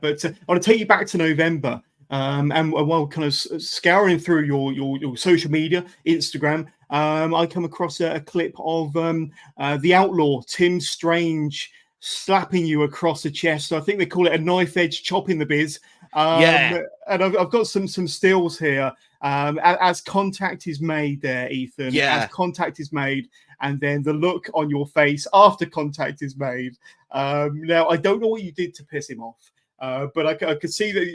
But I want to take you back to November. And while kind of scouring through your social media, Instagram, I come across a clip of the outlaw Tim Strange slapping you across the chest. So I think they call it a knife edge chop in the biz. And I've got some stills here. As contact is made there, Ethan. Yeah. As contact is made, and then the look on your face after contact is made. Now I don't know what you did to piss him off. But I could see that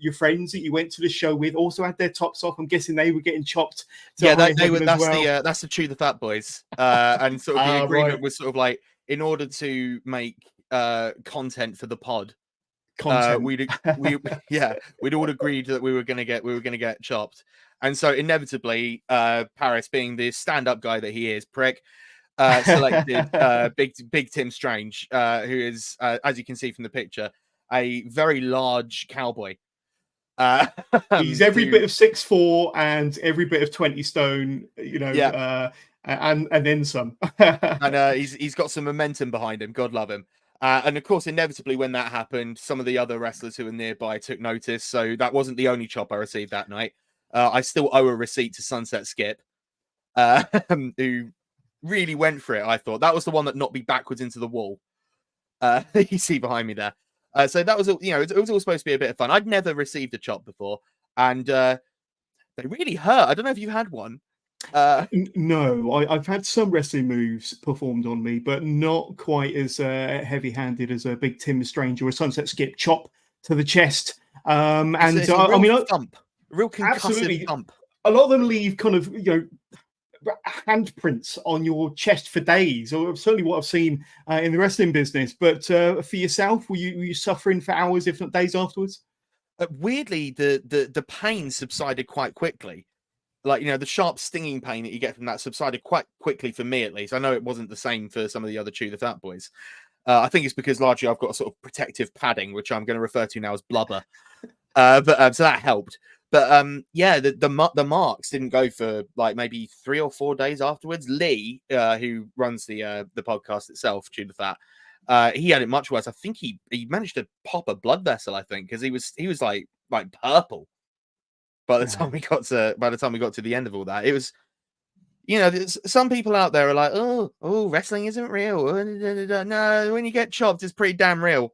your friends that you went to the show with also had their tops off. I'm guessing they were getting chopped. Yeah, they were. That's the Chew the Fat Boys, and sort of the agreement was sort of like, in order to make content for the pod, we'd all agreed that we were gonna get chopped, and so inevitably, Paris, being the stand-up guy that he is, prick. Selected big Tim Strange, who is, as you can see from the picture, a very large cowboy. He's every bit of 6'4" and every bit of 20 stone, and then some. And he's got some momentum behind him. God love him. And of course, inevitably, when that happened, some of the other wrestlers who were nearby took notice. So that wasn't the only chop I received that night. I still owe a receipt to Sunset Skip, who really went for it. I thought that was the one that knocked me backwards into the wall. You see behind me there. So that was, it was all supposed to be a bit of fun. I'd never received a chop before, and they really hurt. I don't know if you had one. No, I've had some wrestling moves performed on me, but not quite as heavy-handed as a big Tim Strange or a Sunset Skip chop to the chest. It's a real thump, real concussive thump. A lot of them leave kind of handprints on your chest for days, or certainly what I've seen in the wrestling business. But for yourself, were you suffering for hours, if not days, afterwards? Weirdly, the pain subsided quite quickly. Like, the sharp stinging pain that you get from that subsided quite quickly for me, at least. I know it wasn't the same for some of the other Chew the Fat Boys. I think it's because largely I've got a sort of protective padding, which I'm going to refer to now as blubber. But so that helped. But the marks didn't go for like maybe 3 or 4 days afterwards. Lee, who runs the podcast itself, Chew the Fat, he had it much worse. I think he managed to pop a blood vessel. I think because he was like purple by the time we got to the end of all that. It was, some people out there are like, oh, wrestling isn't real. No, when you get chopped, it's pretty damn real.